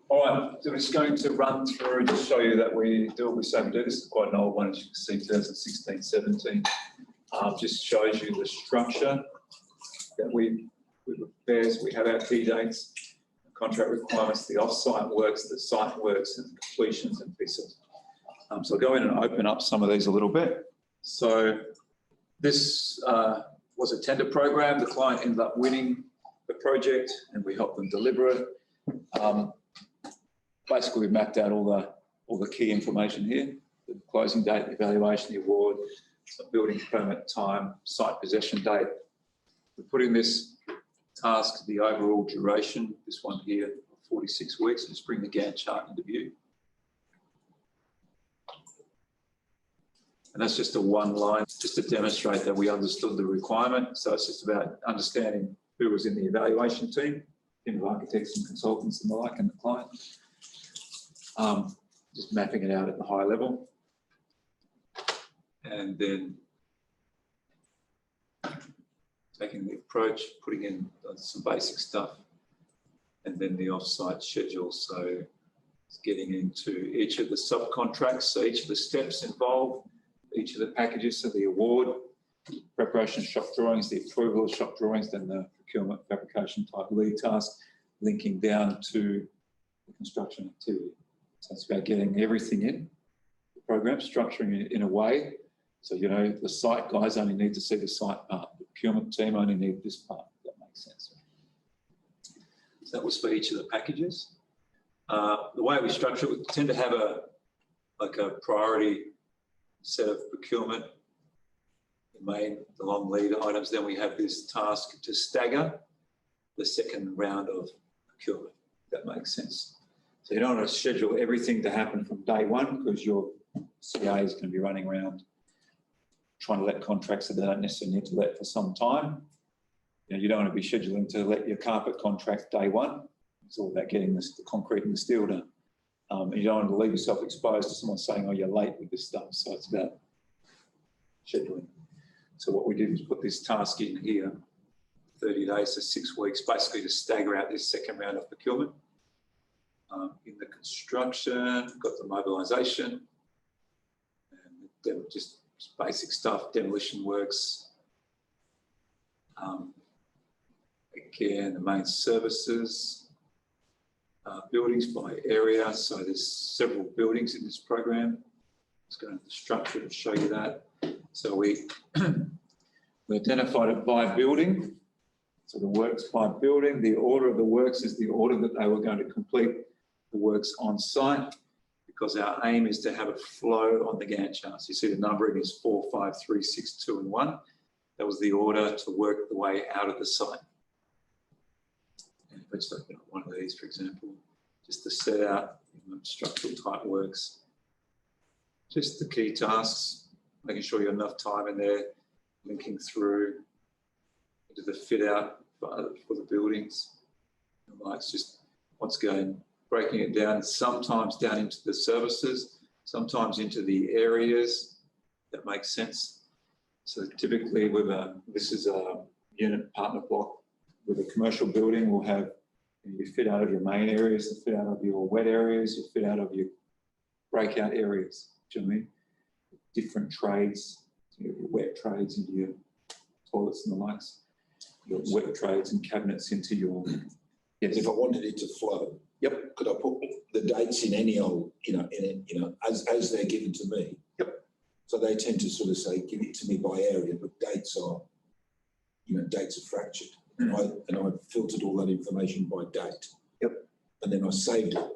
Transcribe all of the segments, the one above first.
All right, so we're just going to run through and just show you that we do what we say we do. This is quite an old one, as you can see, 2016, 17. Just shows you the structure that we prepare. So we have our key dates, contract requirements, the off-site works, the site works, and completions and pieces. So I'll go in and open up some of these a little bit. So this was a tender program. The client ended up winning the project and we helped them deliver it. Basically, we mapped out all the key information here: the closing date, the evaluation, the award, some building permit time, site possession date. We're putting this task, the overall duration, this one here, 46 weeks. Just bring the Gantt chart into view. And that's just a one line, just to demonstrate that we understood the requirement. So it's just about understanding who was in the evaluation team, team of architects and consultants and the like, and the client. Just mapping it out at the high level. And then taking the approach, putting in some basic stuff, and then the off-site schedule. So it's getting into each of the subcontracts, so each of the steps involved, each of the packages, so the award, preparation of shop drawings, the approval of shop drawings, then the procurement fabrication type lead task, linking down to the construction activity. So it's about getting everything in the program, structuring it in a way. So, you know, the site guys only need to see the site part. The procurement team only need this part, if that makes sense. So that was for each of the packages. The way we structure it, we tend to have a priority set of procurement, the long lead items. Then we have this task to stagger the second round of procurement, if that makes sense. So you don't want to schedule everything to happen from day one, because your CA is going to be running around trying to let contracts that they don't necessarily need to let for some time. You know, you don't want to be scheduling to let your carpet contract day one. It's all about getting the concrete and the steel done. And you don't want to leave yourself exposed to someone saying, oh, you're late with this stuff. So it's about scheduling. So what we did was put this task in here, 30 days to 6 weeks, basically to stagger out this second round of procurement. In the construction, got the mobilisation, and just basic stuff, demolition works. Again, the main services, buildings by area. So there's several buildings in this program. Let's go into the structure to show you that. So we identified it by building. So the works by building. The order of the works is the order that they were going to complete the works on site, because our aim is to have a flow on the Gantt chart. So you see the numbering is 4, 5, 3, 6, 2, and 1. That was the order to work the way out of the site. And if I just open up one of these, for example, just to set out structural type works, just the key tasks, making sure you have enough time in there, linking through into the fit out for the buildings. It's just, once again, breaking it down, sometimes down into the services, sometimes into the areas. That makes sense. So typically this is a unit partner block with a commercial building. We'll have, you fit out of your main areas, you fit out of your wet areas, you fit out of your breakout areas. Do you know what I mean? Different trades, so you have your wet trades into your toilets and the likes, your wet trades and cabinets into your... Yes. If I wanted it to flow, yep. Could I put the dates in any old, as they're given to me? Yep. So they tend to sort of say, give it to me by area, but dates are, dates are fractured. Mm. And I filtered all that information by date. Yep. And then I saved it.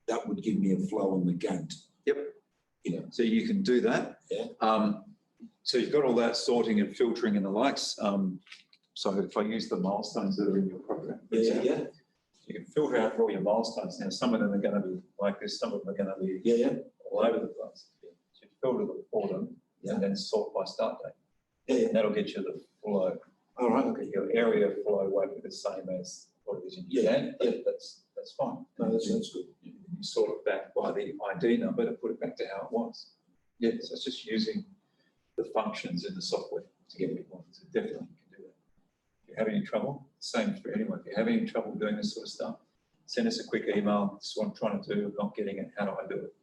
That would give me a flow on the Gantt. Yep. So you can do that. Yeah. So you've got all that sorting and filtering and the likes. So if I use the milestones that are in your program, Yeah. You can filter out for all your milestones. Now, some of them are going to be like this, some of them are going to be all over the place. So you filter them for them and then sort by start date. Yeah. And that'll get you the flow. All right. Okay. Your area flow won't be the same as what it is in your Gantt, but that's fine. No, that sounds good. You sort it back by the ID number to put it back to how it was. Yeah, so it's just using the functions in the software to get what you want. So definitely you can do that. If you have any trouble, same for anyone. If you have any trouble doing this sort of stuff, send us a quick email. This is what I'm trying to do. I'm not getting it. How do I do it?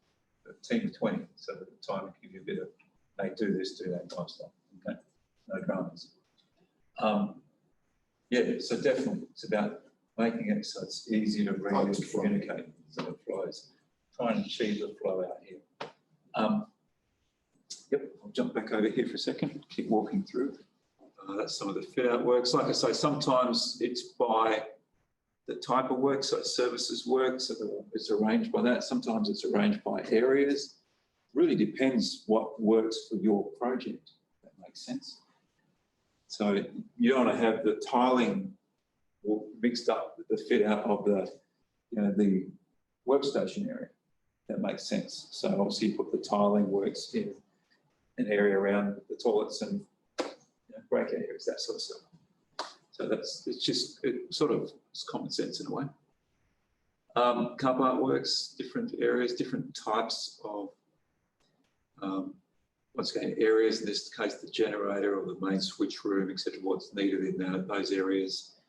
A team of 20, so that the time can give you a bit of, hey, do this, do that type stuff. Okay, no dramas. Yeah, so definitely it's about making it so it's easy to read and communicate, so it flows. Try and achieve the flow out here. Yep, I'll jump back over here for a second, keep walking through. That's some of the fit out works. Like I say, sometimes it's by the type of work, so services work, so it's arranged by that. Sometimes it's arranged by areas. Really depends what works for your project, if that makes sense. So you don't want to have the tiling mixed up with the fit out of the, the workstation area. That makes sense. So obviously you put the tiling works in an area around the toilets and breakout areas, that sort of stuff. So it's common sense in a way. Car park works, different areas, different types of, once again, areas, in this case, the generator or the main switch room, etc., what's needed in those areas.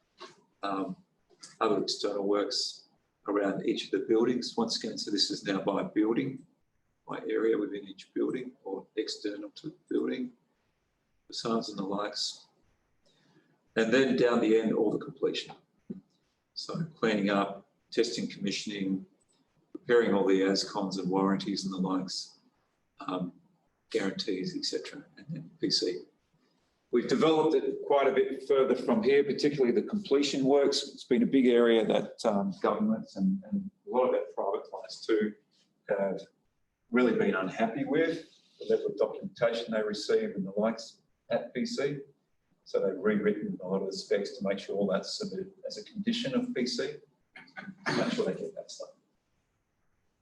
Other external works around each of the buildings. Once again, so this is now by building, by area within each building or external to the building, facades and the likes. And then down the end, all the completion. So cleaning up, testing, commissioning, preparing all the ASCONs and warranties and the likes, guarantees, etc., and then PC. We've developed it quite a bit further from here, particularly the completion works. It's been a big area that governments and a lot of our private clients too have really been unhappy with, the level of documentation they receive and the likes at PC. So they've rewritten a lot of the specs to make sure all that's submitted as a condition of PC, to make sure they get that stuff.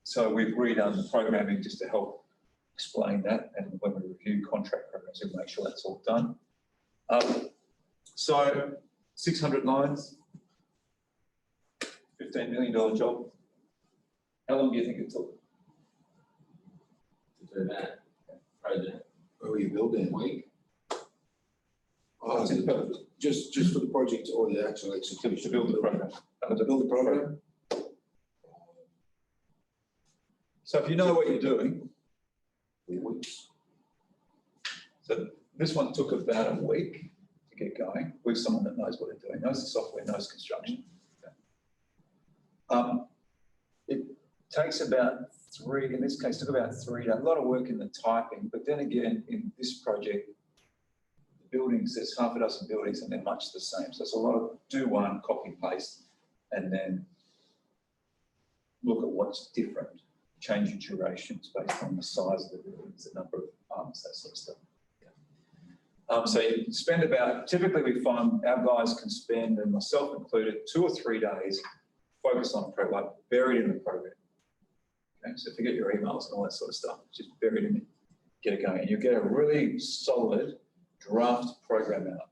So we've redone the programming just to help explain that, and when we review contract programs, we'll make sure that's all done. So 600 lines, $15 million job. How long do you think it took? To do that project. Where were you building? A week. Oh, just for the project or the actual execution? To build the program. To build the program? So if you know what you're doing, 3 weeks. so this one took about a week to get going with someone that knows what they're doing, knows the software, knows construction. Okay. It takes about 3, in this case, took about 3 days. A lot of work in the typing, but then again, in this project, the buildings, there's half a dozen buildings and they're much the same. So it's a lot of do one, copy, paste, and then look at what's different, change your durations based on the size of the buildings, the number of arms, that sort of stuff. So you spend about, typically we find our guys can spend, and myself included, 2 or 3 days focus on a program, like buried in the program. Okay, so forget your emails and all that sort of stuff, just buried in it, get it going. And you get a really solid draft program out.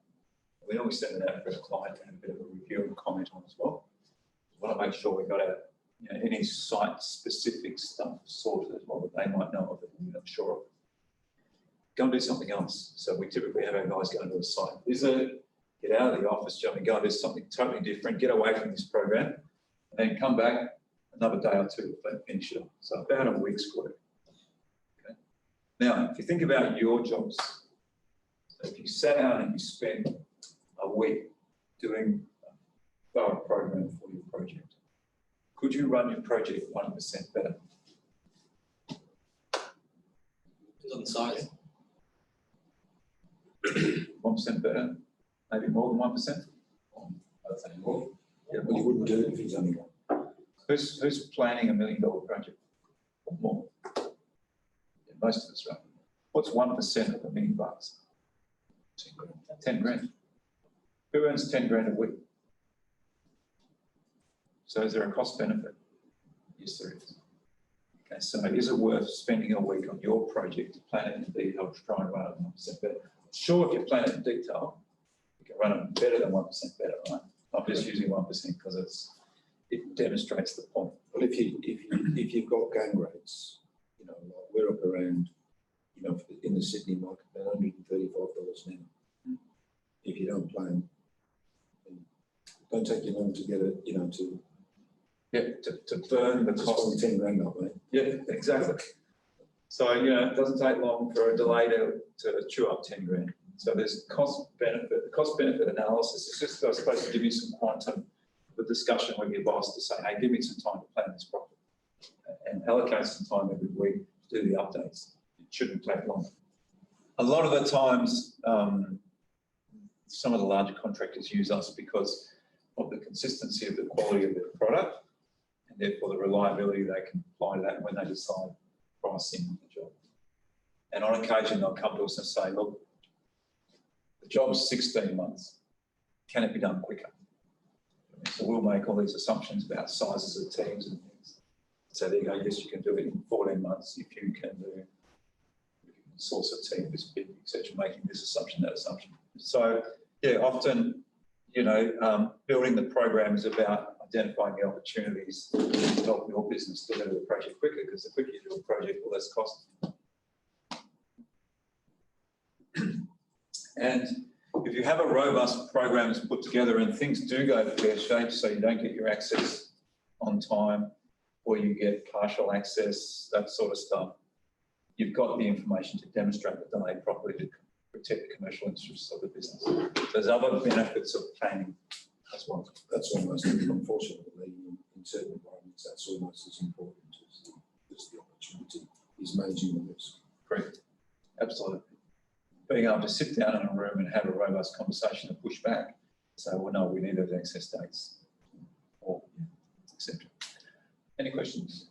We normally send it out for a client to have a bit of a review and comment on as well. We want to make sure we've got our, any site-specific stuff sorted as well that they might know of that we're not sure of. Go and do something else. So we typically have our guys go and do a site visit, get out of the office, jump and go and do something totally different, get away from this program, and then come back another day or two and finish it up. So about a week's work. Okay. Now, if you think about your jobs, so if you sat down and you spent a week doing a thorough program for your project, could you run your project 1% better? Depends on the size. 1% better, maybe more than 1%. I'd say more. Yeah, but you wouldn't do it if it's only 1. Who's planning $1 million project or more? Yeah, most of us, right? What's 1% of $1 million? 10 grand. 10 grand. Who earns 10 grand a week? So is there a cost benefit? Yes, there is. Okay, so is it worth spending a week on your project to plan it in detail to try and run it 1% better? Sure, if you plan it in detail, you can run it better than 1% better, right? I'm just using 1% because it demonstrates the point. Well, if you've got gang rates, like we're up around, in the Sydney market, about $135 an hour. If you don't plan, it don't take you long to get it, to Yeah, to burn the It's cost. only 10 grand up, mate. Yeah, exactly. So, you know, it doesn't take long for a delay to chew up 10 grand. So there's cost benefit. The cost benefit analysis is just, I suppose, to give you some quantum of a discussion with your boss to say, hey, give me some time to plan this properly and allocate some time every week to do the updates. It shouldn't take long. A lot of the times, some of the larger contractors use us because of the consistency of the quality of their product and therefore the reliability they can apply to that when they decide pricing of the job. And on occasion, they'll come to us and say, look, the job's 16 months. Can it be done quicker? So we'll make all these assumptions about sizes of teams and things. So there you go, yes, you can do it in 14 months if you can do source a team this big, etc., making this assumption, that assumption. So yeah, often, you know, building the program is about identifying the opportunities to help your business deliver the project quicker, because the quicker you do a project, the less cost. And if you have a robust program that's put together and things do go pear-shaped, so you don't get your access on time or you get partial access, that sort of stuff, you've got the information to demonstrate the delay properly to protect the commercial interests of the business. There's other benefits of planning as well. That's almost, unfortunately, in certain environments, that's almost as important as the opportunity is managing the risk. Correct. Absolutely. Being able to sit down in a room and have a robust conversation and push back, say, well, no, we need those access dates, or etc. Any questions?